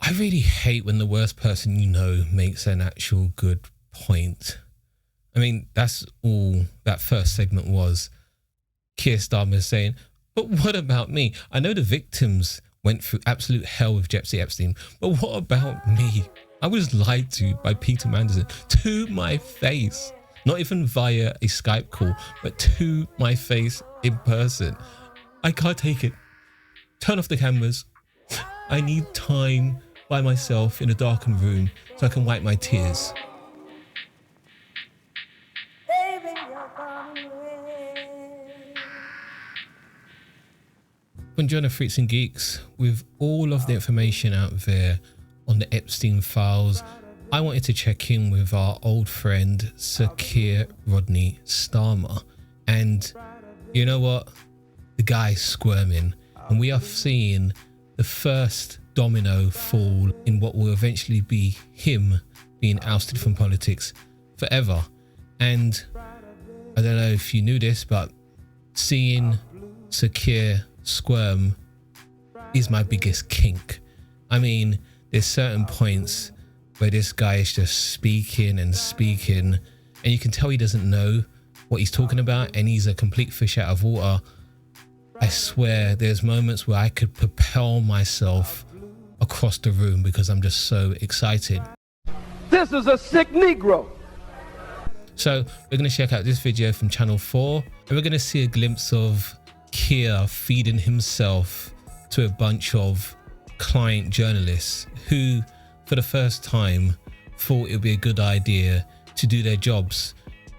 I really hate when the worst person you know makes an actual good point. I mean, that's all that first segment was. Keir Starmer saying, but what about me? I know the victims went through absolute hell with Jeffrey Epstein, but what about me? I was lied to by Peter Mandelson to my face. Not even via a Skype call, but to my face in person. I can't take it. Turn off the cameras. I need time by myself in a darkened room so I can wipe my tears. Buongiorno freaks and geeks. With all of the information out there on the Epstein files, I wanted to check in with our old friend Sir Keir Rodney Starmer. And you know what? The guy's squirming, and we are seeing the first domino fall in what will eventually be him being ousted from politics forever. And I don't know if you knew this, but seeing Sir Keir squirm is my biggest kink. I mean, there's certain points where this guy is just speaking and speaking, and you can tell he doesn't know what he's talking about, and he's a complete fish out of water. I swear there's moments where I could propel myself across the room because I'm just so excited. This is a sick Negro. So we're going to check out this video from Channel 4, and we're going to see a glimpse of Keir feeding himself to a bunch of client journalists who, for the first time, thought it would be a good idea to do their jobs,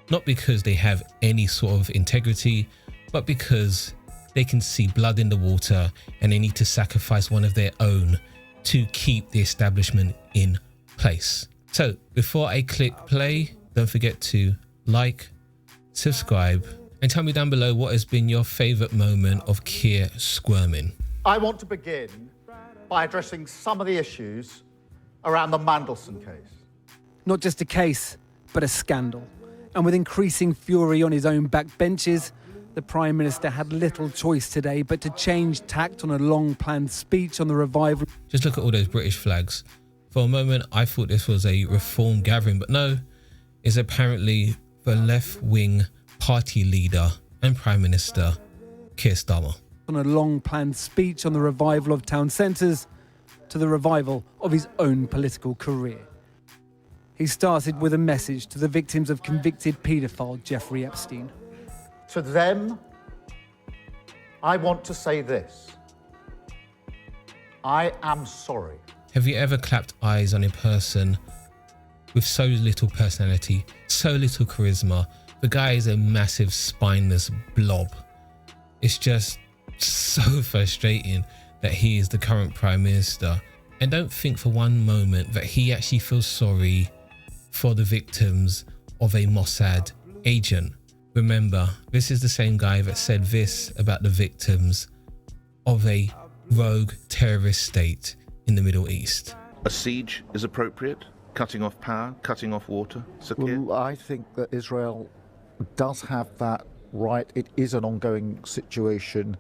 not because they have any sort of integrity, but because they can see blood in the water and they need to sacrifice one of their own to keep the establishment in place. So before I click play, don't forget to like, subscribe, and tell me down below what has been your favourite moment of Keir squirming. I want to begin by addressing some of the issues around the Mandelson case. Not just a case, but a scandal. And with increasing fury on his own backbenches, the Prime Minister had little choice today but to change tact on a long-planned speech on the revival. Just look at all those British flags. For a moment, I thought this was a reform gathering, but no, it's apparently the left-wing party leader and Prime Minister, Keir Starmer. On a long-planned speech on the revival of town centres to the revival of his own political career. He started with a message to the victims of convicted paedophile Jeffrey Epstein. To them, I want to say this. I am sorry. Have you ever clapped eyes on a person with so little personality, so little charisma? The guy is a massive spineless blob. It's just so frustrating that he is the current Prime Minister. And don't think for one moment that he actually feels sorry for the victims of a Mossad agent. Remember, this is the same guy that said this about the victims of a rogue terrorist state in the Middle East. A siege is appropriate? Cutting off power, cutting off water? Well, I think that Israel does have that right. It is an ongoing situation.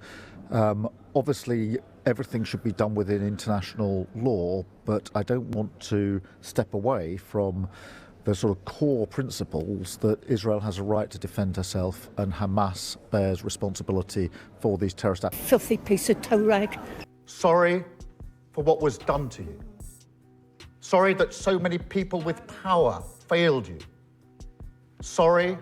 Obviously, everything should be done within international law, but I don't want to step away from the sort of core principles that Israel has a right to defend herself and Hamas bears responsibility for these terrorist acts. Filthy piece of toe rag. Sorry for what was done to you. Sorry that so many people with power failed you. Sorry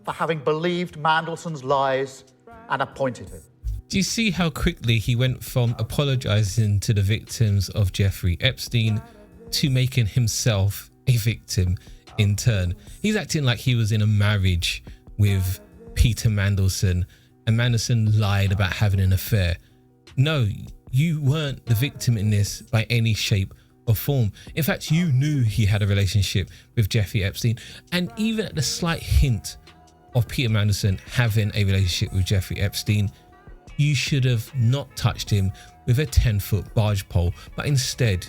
for having believed Mandelson's lies and appointed him. Do you see how quickly he went from apologising to the victims of Jeffrey Epstein to making himself a victim in turn? He's acting like he was in a marriage with Peter Mandelson and Mandelson lied about having an affair. No, you weren't the victim in this by any shape or form. In fact, you knew he had a relationship with Jeffrey Epstein, and even at the slight hint of Peter Mandelson having a relationship with Jeffrey Epstein, you should have not touched him with a 10-foot barge pole, but instead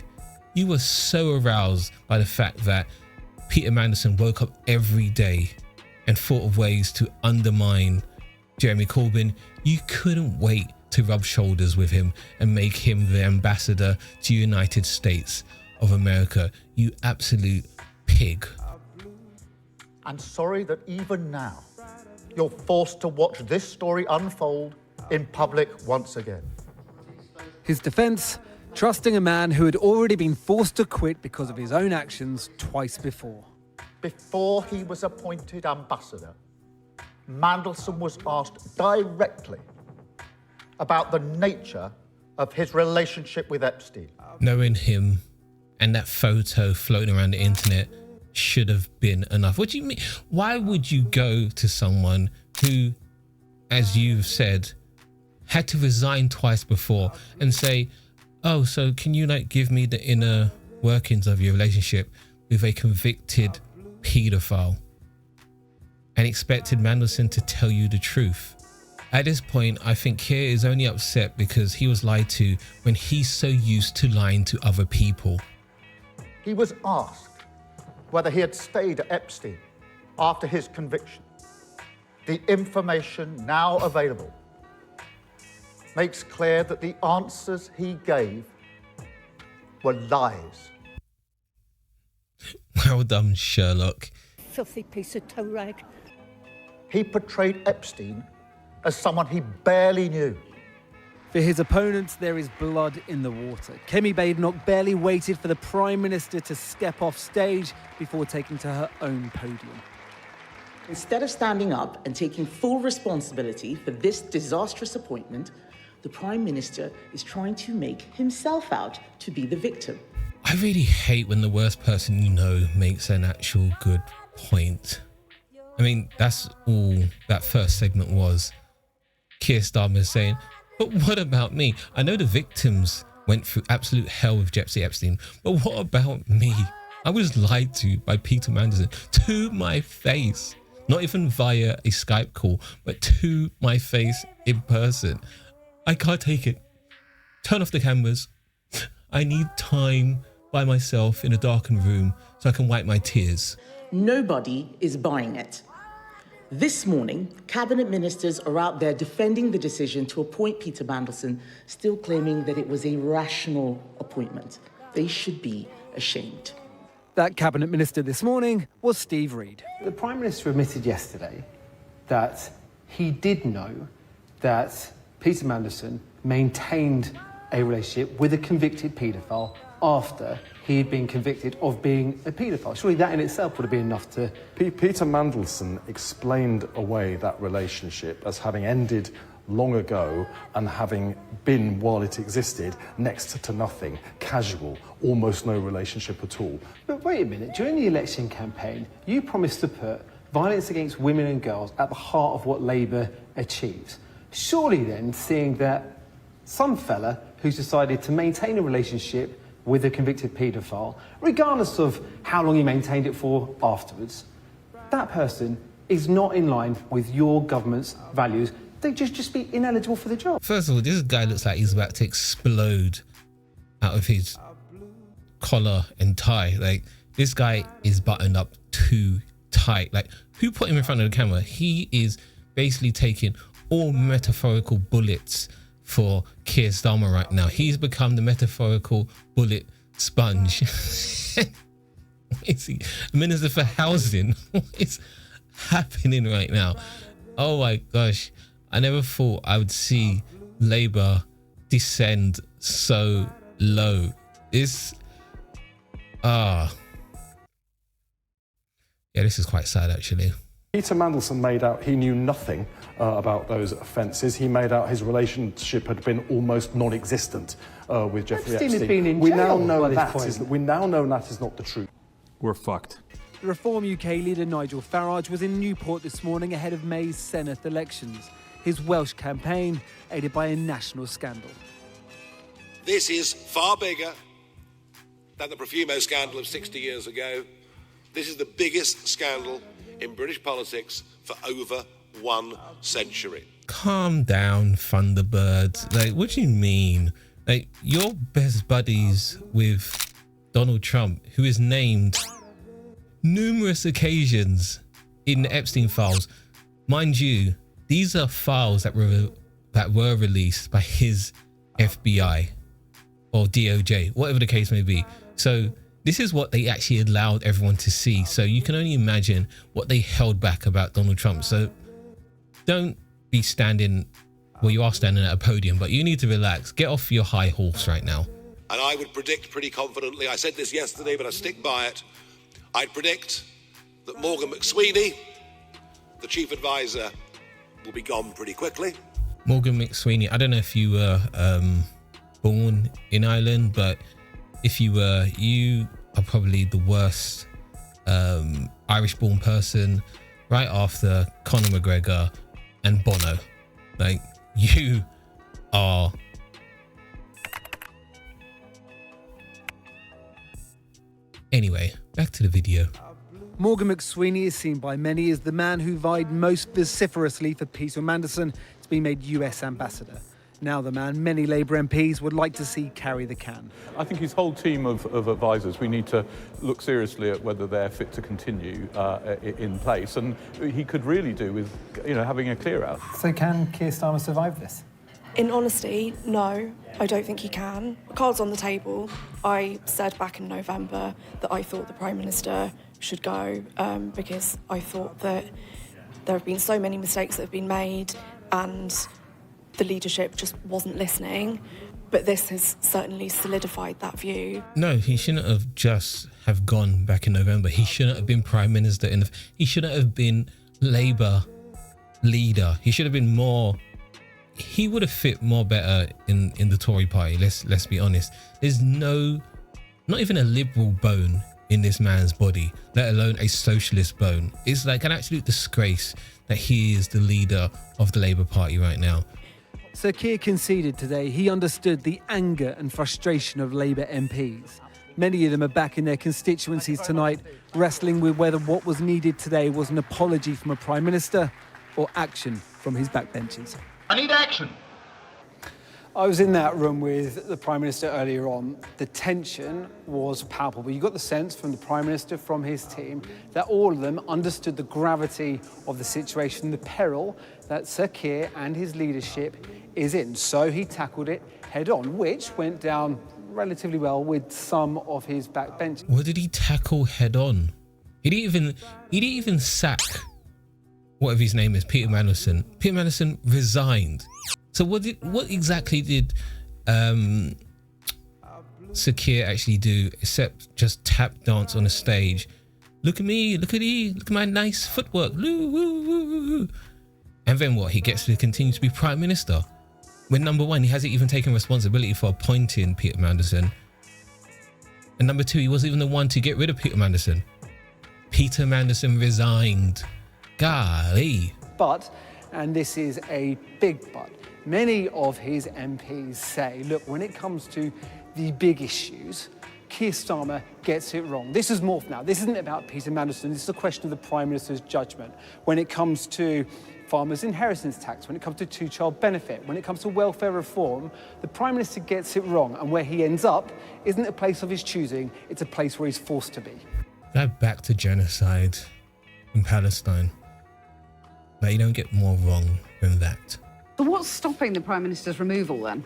you were so aroused by the fact that Peter Mandelson woke up every day and thought of ways to undermine Jeremy Corbyn, you couldn't wait to rub shoulders with him and make him the ambassador to United States of America. You absolute pig. And sorry that even now, you're forced to watch this story unfold in public once again. His defence, trusting a man who had already been forced to quit because of his own actions twice before. Before he was appointed ambassador, Mandelson was asked directly about the nature of his relationship with Epstein. Knowing him and that photo floating around the internet should have been enough. What do you mean? Why would you go to someone who, as you've said, had to resign twice before and say, oh, so can you like give me the inner workings of your relationship with a convicted paedophile, and expected Mandelson to tell you the truth? At this point, I think Keir is only upset because he was lied to when he's so used to lying to other people. He was asked whether he had stayed at Epstein after his conviction. The information now available makes clear that the answers he gave were lies. Well done, Sherlock. Filthy piece of toe rag. He portrayed Epstein as someone he barely knew. For his opponents, there is blood in the water. Kemi Badenoch barely waited for the Prime Minister to step off stage before taking to her own podium. Instead of standing up and taking full responsibility for this disastrous appointment, the Prime Minister is trying to make himself out to be the victim. I really hate when the worst person you know makes an actual good point. I mean, that's all that first segment was. Keir Starmer saying, but what about me? I know the victims went through absolute hell with Jeffrey Epstein, but what about me? I was lied to by Peter Mandelson to my face. Not even via a Skype call, but to my face in person. I can't take it. Turn off the cameras. I need time by myself in a darkened room so I can wipe my tears. Nobody is buying it. This morning, cabinet ministers are out there defending the decision to appoint Peter Mandelson, still claiming that it was a rational appointment. They should be ashamed. That cabinet minister this morning was Steve Reed. The Prime Minister admitted yesterday that he did know that Peter Mandelson maintained a relationship with a convicted paedophile after he had been convicted of being a paedophile. Surely that in itself would have been enough to... Peter Mandelson explained away that relationship as having ended long ago and having been, while it existed, next to nothing, casual, almost no relationship at all. But wait a minute, during the election campaign, you promised to put violence against women and girls at the heart of what Labour achieves. Surely then, seeing that some fella who's decided to maintain a relationship with a convicted paedophile, regardless of how long he maintained it for afterwards, that person is not in line with your government's values. They'd just be ineligible for the job. First of all, this guy looks like he's about to explode out of his collar and tie. Like, this guy is buttoned up too tight. Like, who put him in front of the camera? He is basically taking all metaphorical bullets for Keir Starmer right now. He's become the metaphorical bullet sponge. Is he Minister for Housing? What is happening right now? Oh my gosh. I never thought I would see Labour descend so low. It's... yeah, this is quite sad actually. Peter Mandelson made out he knew nothing about those offences. He made out his relationship had been almost non-existent with Jeffrey Epstein. Had been in We jail now know by this point. we now know that is not the truth. We're fucked. The Reform UK leader Nigel Farage was in Newport this morning ahead of May's Senedd elections. His Welsh campaign aided by a national scandal. This is far bigger than the Profumo scandal of 60 years ago. This is the biggest scandal in British politics for over 1 century. Calm down, Thunderbirds. Like, what do you mean? Like, you're best buddies with Donald Trump, who is named numerous occasions in the Epstein files. Mind you, these are files that were that were released by his FBI or DOJ, whatever the case may be. So this is what they actually allowed everyone to see. So you can only imagine what they held back about Donald Trump. So don't be standing, well, you are standing at a podium, but you need to relax. Get off your high horse right now. And I would predict pretty confidently, I said this yesterday, but I stick by it. I'd predict that Morgan McSweeney, the chief advisor, will be gone pretty quickly. Morgan McSweeney, I don't know if you were born in Ireland, but if you were, you are probably the worst Irish-born person right after Conor McGregor and Bono. Like, you are... Anyway, back to the video. Morgan McSweeney is seen by many as the man who vied most vociferously for Peter Mandelson to be made US ambassador. Now the man many Labour MPs would like to see carry the can. I think his whole team of advisors, we need to look seriously at whether they're fit to continue in place. And he could really do with, having a clear out. So can Keir Starmer survive this? In honesty, no, I don't think he can. Cards on the table. I said back in November that I thought the Prime Minister should go because I thought that there have been so many mistakes that have been made and the leadership just wasn't listening. But this has certainly solidified that view. No, he shouldn't have just have gone back in November. He shouldn't have been Prime Minister. He shouldn't have been Labour leader. He should have been more... He would have fit more better in the Tory party. Let's be honest. There's not even a liberal bone in this man's body, let alone a socialist bone. It's like an absolute disgrace that he is the leader of the Labour Party right now. Sir Keir conceded today he understood the anger and frustration of Labour MPs. Many of them are back in their constituencies tonight, wrestling with whether what was needed today was an apology from a Prime Minister or action from his backbenchers. I need action. I was in that room with the Prime Minister earlier on. The tension was palpable. You got the sense from the Prime Minister, from his team, that all of them understood the gravity of the situation, the peril that Sir Keir and his leadership is in. So he tackled it head on, which went down relatively well with some of his backbenchers. What did he tackle head on? He didn't even sack whatever his name is, Peter Mandelson. Peter Mandelson resigned. So what exactly did Sir Keir actually do except just tap dance on a stage? Look at me, look at my nice footwork. And then what? He gets to continue to be Prime Minister. When number one, he hasn't even taken responsibility for appointing Peter Mandelson. And number two, he wasn't even the one to get rid of Peter Mandelson. Peter Mandelson resigned. Golly. But, and this is a big but, many of his MPs say, look, when it comes to the big issues, Keir Starmer gets it wrong. This is morphed now. This isn't about Peter Mandelson. This is a question of the Prime Minister's judgment. When it comes to farmers' inheritance tax, when it comes to two-child benefit, when it comes to welfare reform, the Prime Minister gets it wrong. And where he ends up isn't a place of his choosing. It's a place where he's forced to be. Go back to genocide in Palestine. But you don't get more wrong than that. So what's stopping the Prime Minister's removal then?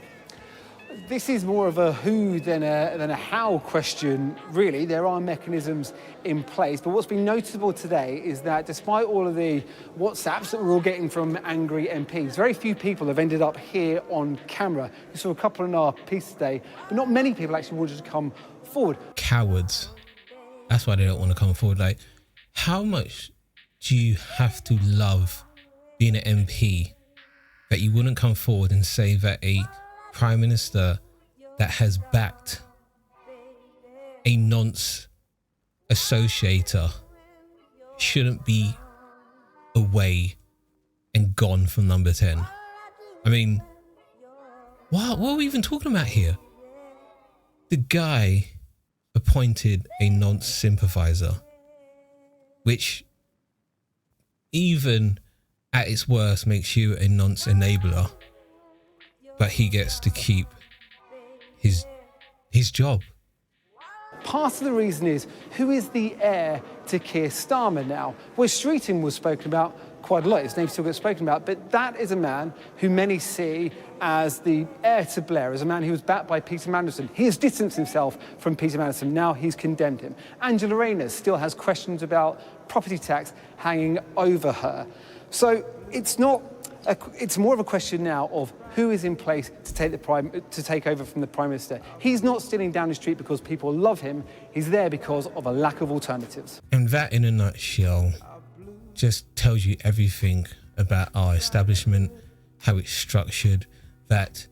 This is more of a who than a how question, really. There are mechanisms in place. But what's been noticeable today is that despite all of the WhatsApps that we're all getting from angry MPs, very few people have ended up here on camera. We saw a couple in our piece today, but not many people actually wanted to come forward. Cowards. That's why they don't want to come forward. Like, how much do you have to love being an MP that you wouldn't come forward and say that a Prime Minister that has backed a nonce associator shouldn't be away and gone from number 10? I mean, what are we even talking about here? The guy appointed a nonce sympathiser, which even at its worst makes you a nonce enabler, but he gets to keep his job. part of the reason is, who is the heir to Keir Starmer now? Well, Streeting was spoken about quite a lot. His name still gets spoken about, but that is a man who many see as the heir to Blair, as a man who was backed by Peter Mandelson. He has distanced himself from Peter Mandelson. Now he's condemned him. Angela Rayner still has questions about property tax hanging over her. So it's more of a question now of who is in place to take over from the Prime Minister. He's not stealing down the street because people love him. He's there because of a lack of alternatives. And that, in a nutshell, just tells you everything about our establishment, how it's structured, that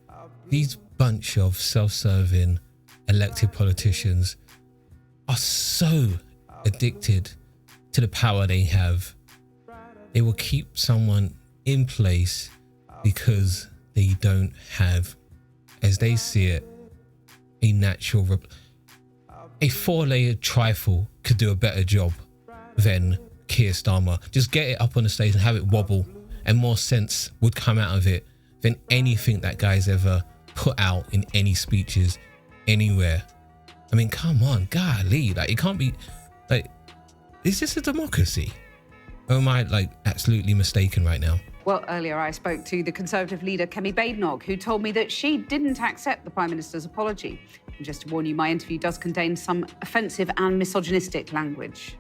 these bunch of self-serving elected politicians are so addicted to the power they have. They will keep someone in place because they don't have, as they see it, a natural... A four-layered trifle could do a better job than Keir Starmer. Just get it up on the stage and have it wobble, and more sense would come out of it than anything that guy's ever put out in any speeches anywhere. I mean, come on, golly, like, it can't be, like, is this a democracy? Or am I, like, absolutely mistaken right now? Well, earlier I spoke to the Conservative leader, Kemi Badenoch, who told me that she didn't accept the Prime Minister's apology. And just to warn you, my interview does contain some offensive and misogynistic language.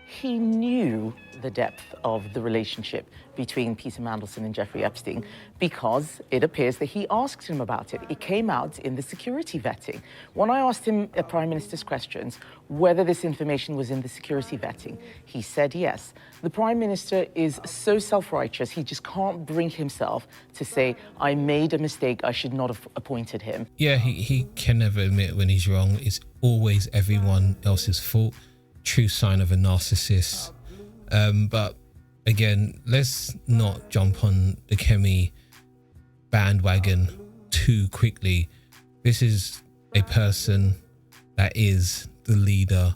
He knew the depth of the relationship between Peter Mandelson and Jeffrey Epstein because it appears that he asked him about it. It came out in the security vetting. When I asked him at Prime Minister's questions whether this information was in the security vetting, he said yes. The Prime Minister is so self-righteous, he just can't bring himself to say, I made a mistake, I should not have appointed him. Yeah, he can never admit when he's wrong. It's always everyone else's fault. True sign of a narcissist. But again, let's not jump on the Kemi bandwagon too quickly. This is a person that is the leader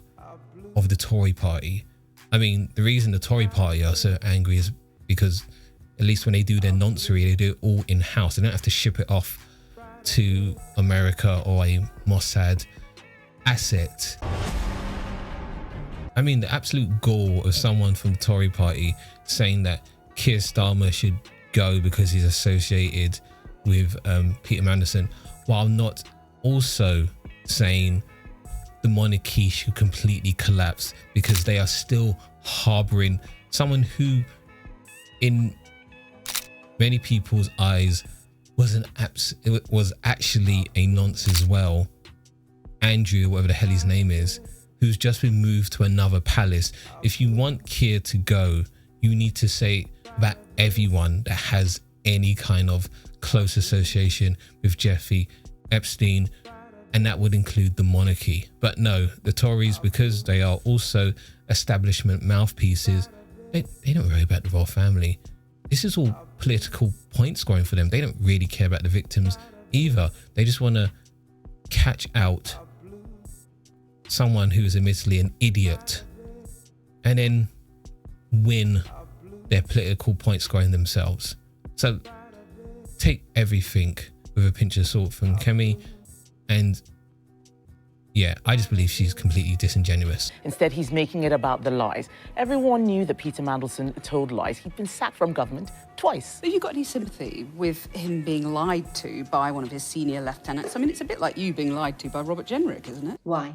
of the Tory party. I mean, the reason the Tory party are so angry is because at least when they do their noncery, they do it all in-house. They don't have to ship it off to America or a Mossad asset. I mean, the absolute gall of someone from the Tory party saying that Keir Starmer should go because he's associated with Peter Mandelson, while not also saying the monarchy should completely collapse because they are still harboring someone who, in many people's eyes, was actually a nonce as well. Andrew, whatever the hell his name is, who's just been moved to another palace. If you want Keir to go, you need to say that everyone that has any kind of close association with Jeffrey Epstein, and that would include the monarchy. But no, the Tories, because they are also establishment mouthpieces, they don't worry about the royal family. This is all political point scoring for them. They don't really care about the victims either. They just want to catch out someone who is admittedly an idiot and then win their political point scoring themselves. So take everything with a pinch of salt from Kemi, and yeah, I just believe she's completely disingenuous. Instead, he's making it about the lies. Everyone knew that Peter Mandelson told lies. He'd been sacked from government twice. Have you got any sympathy with him being lied to by one of his senior lieutenants? I mean, it's a bit like you being lied to by Robert Jenrick, isn't it? Why?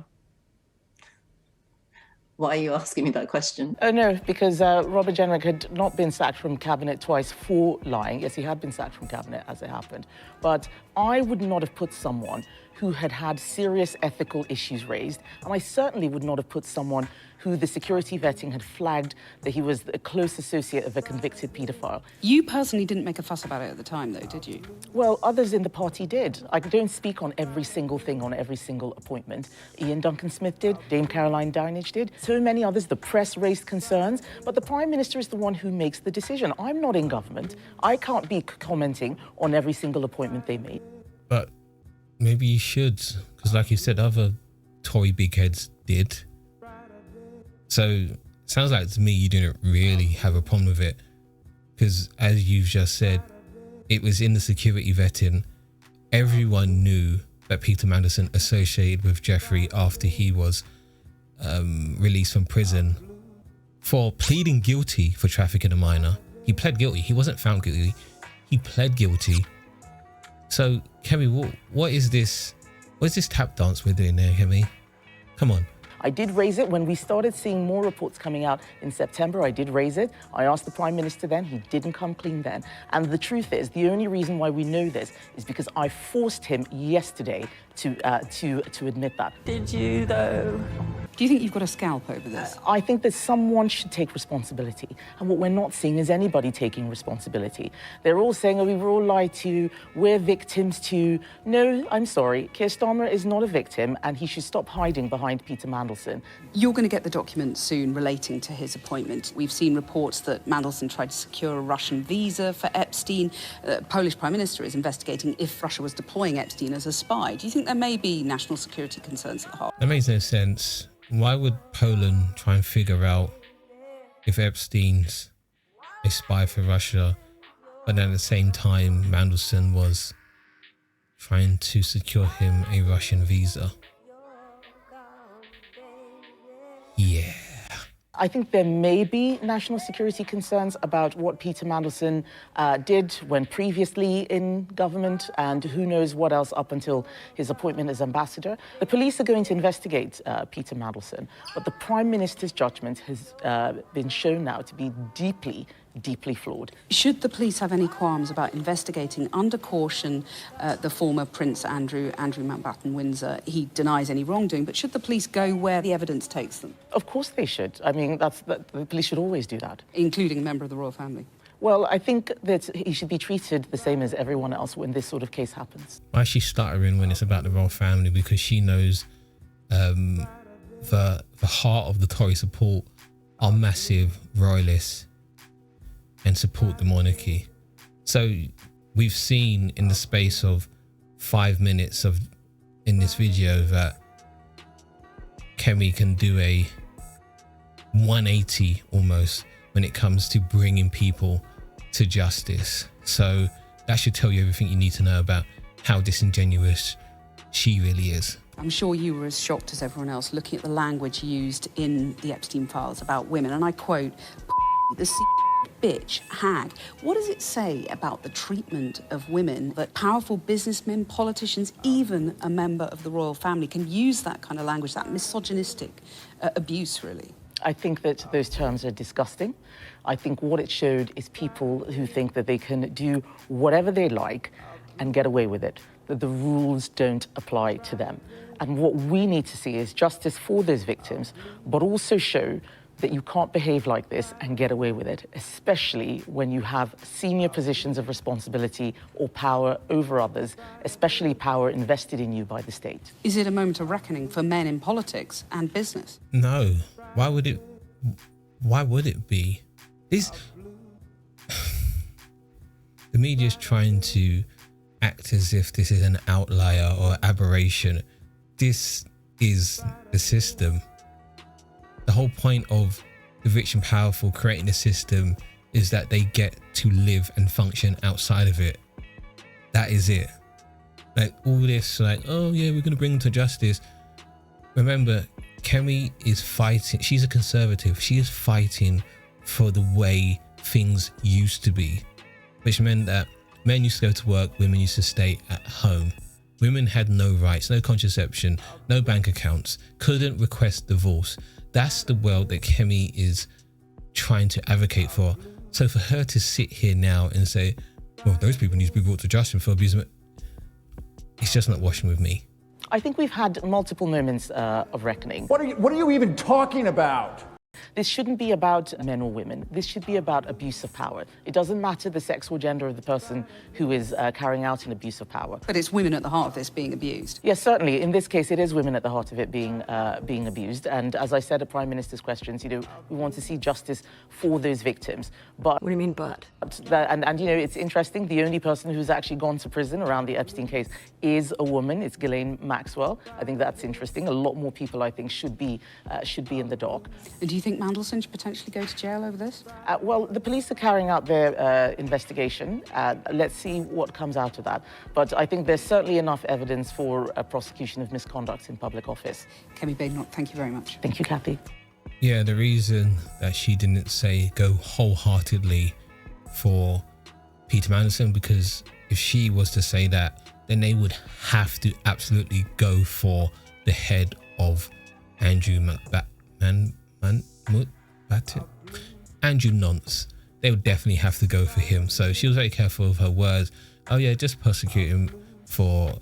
Why are you asking me that question? No, because Robert Jenrick had not been sacked from cabinet twice for lying. Yes, he had been sacked from cabinet as it happened. But I would not have put someone who had had serious ethical issues raised, and I certainly would not have put someone who the security vetting had flagged that he was a close associate of a convicted paedophile. You personally didn't make a fuss about it at the time, though, did you? Well, others in the party did. I don't speak on every single thing on every single appointment. Ian Duncan Smith did, Dame Caroline Downage did, so many others. The press raised concerns, but the Prime Minister is the one who makes the decision. I'm not in government. I can't be commenting on every single appointment they made. But maybe you should, because like you said, other Tory big heads did. So sounds like to me you didn't really have a problem with it, because as you've just said, it was in the security vetting. Everyone knew that Peter Mandelson associated with Jeffrey after he was released from prison for pleading guilty for trafficking a minor. He pled guilty. He wasn't found guilty. He pled guilty. So, Kemi, what is this? What is this tap dance we're doing there, Kemi? Come on. I did raise it when we started seeing more reports coming out in September. I did raise it. I asked the Prime Minister then. He didn't come clean then. And the truth is, the only reason why we know this is because I forced him yesterday to admit that. Did you, though? Do you think you've got a scalp over this? I think that someone should take responsibility. And what we're not seeing is anybody taking responsibility. They're all saying, oh, we were all lied to, we're victims too. No, I'm sorry. Keir Starmer is not a victim, and he should stop hiding behind Peter Mandelson. You're going to get the documents soon relating to his appointment. We've seen reports that Mandelson tried to secure a Russian visa for Epstein. The Polish Prime Minister is investigating if Russia was deploying Epstein as a spy. Do you think there may be national security concerns at the heart? That makes no sense. Why would Poland try and figure out if Epstein's a spy for Russia, but then at the same time Mandelson was trying to secure him a Russian visa? Yeah. I think there may be national security concerns about what Peter Mandelson did when previously in government, and who knows what else up until his appointment as ambassador. The police are going to investigate Peter Mandelson, but the Prime Minister's judgment has been shown now to be deeply flawed. Should the police have any qualms about investigating under caution the former Prince Andrew Mountbatten Windsor? He denies any wrongdoing, but should the police go where the evidence takes them? Of course they should. I mean, the police should always do that. Including a member of the royal family? Well, I think that he should be treated the same as everyone else when this sort of case happens. Why is she stuttering when it's about the royal family? Because she knows the heart of the Tory support are massive royalists and support the monarchy. So we've seen in the space of 5 minutes in this video that Kemi can do a 180 almost when it comes to bringing people to justice. So that should tell you everything you need to know about how disingenuous she really is. I'm sure you were as shocked as everyone else looking at the language used in the Epstein files about women, and I quote, the bitch, hag. What does it say about the treatment of women that powerful businessmen, politicians, even a member of the royal family can use that kind of language, that misogynistic abuse, really? I think that those terms are disgusting. I think what it showed is people who think that they can do whatever they like and get away with it, that the rules don't apply to them. And what we need to see is justice for those victims, but also show that you can't behave like this and get away with it, especially when you have senior positions of responsibility or power over others, especially power invested in you by the state. Is it a moment of reckoning for men in politics and business? No. Why would it be? The media's trying to act as if this is an outlier or aberration. This is the system. The whole point of the rich and powerful creating a system is that they get to live and function outside of it. That is it. Like all this, like, oh yeah, we're going to bring them to justice. Remember, Kemi is fighting. She's a conservative. She is fighting for the way things used to be, which meant that men used to go to work, women used to stay at home. Women had no rights, no contraception, no bank accounts, couldn't request divorce. That's the world that Kemi is trying to advocate for. So for her to sit here now and say, well, those people need to be brought to justice for abuse, it's just not washing with me. I think we've had multiple moments of reckoning. What are you even talking about? This shouldn't be about men or women. This should be about abuse of power. It doesn't matter the sex or gender of the person who is carrying out an abuse of power. But it's women at the heart of this being abused. Yes, certainly. In this case, it is women at the heart of it being abused. And as I said at Prime Minister's questions, we want to see justice for those victims. But what do you mean, but? And it's interesting. The only person who's actually gone to prison around the Epstein case is a woman. It's Ghislaine Maxwell. I think that's interesting. A lot more people, I think, should be in the dock. And do you think Mandelson should potentially go to jail over this? Well, the police are carrying out their investigation. Let's see what comes out of that. But I think there's certainly enough evidence for a prosecution of misconduct in public office. Kemi Badenoch, thank you very much. Thank you, Kathy. Yeah, the reason that she didn't say go wholeheartedly for Peter Mandelson, because if she was to say that, then they would have to absolutely go for the head of Andrew Andrew Nonce. They would definitely have to go for him. So she was very careful of her words. Oh yeah, just prosecute him for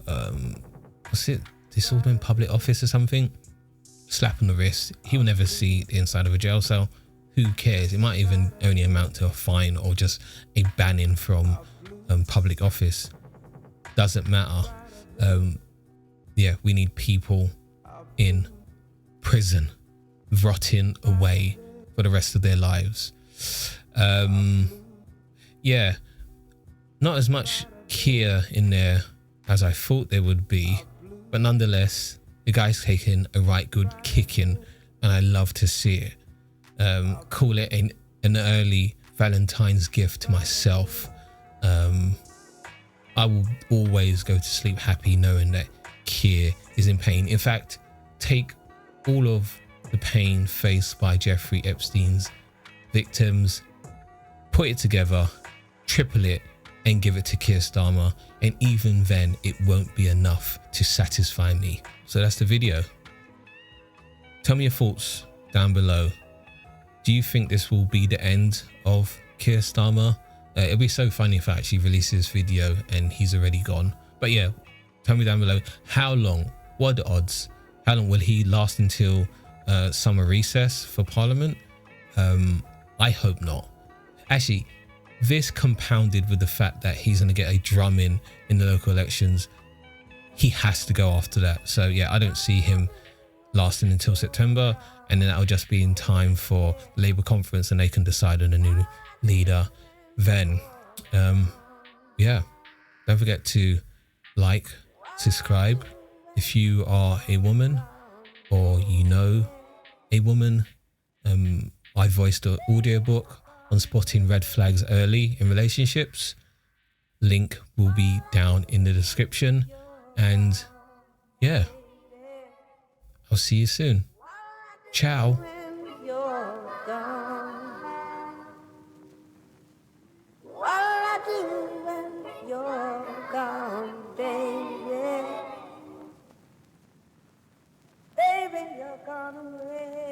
what's it, disorder in public office or something. Slap on the wrist. He will never see the inside of a jail cell. Who cares? It might even only amount to a fine or just a banning from public office. Doesn't matter. Yeah, we need people in prison, rotting away for the rest of their lives. Yeah, not as much Keir in there as I thought there would be, but nonetheless, the guy's taken a right good kicking, and I love to see it. Call it an early Valentine's gift to myself. I will always go to sleep happy knowing that Keir is in pain. In fact, take all of the pain faced by Jeffrey Epstein's victims, put it together, triple it, and give it to Keir Starmer, and even then it won't be enough to satisfy me. So that's the video. Tell me your thoughts down below. Do you think this will be the end of Keir Starmer? It'll be so funny if I actually release this video and he's already gone. But yeah, tell me down below, how long, what are the odds? How long will he last until summer recess for Parliament? I hope not. Actually, this compounded with the fact that he's going to get a drumming in the local elections, he has to go after that. So yeah, I don't see him lasting until September, and then that'll just be in time for the Labour conference and they can decide on a new leader then. Yeah, don't forget to like, subscribe if you are a woman or you know a woman. I voiced an audiobook on spotting red flags early in relationships. Link will be down in the description, and yeah, I'll see you soon. Ciao. Baby, you're gone away.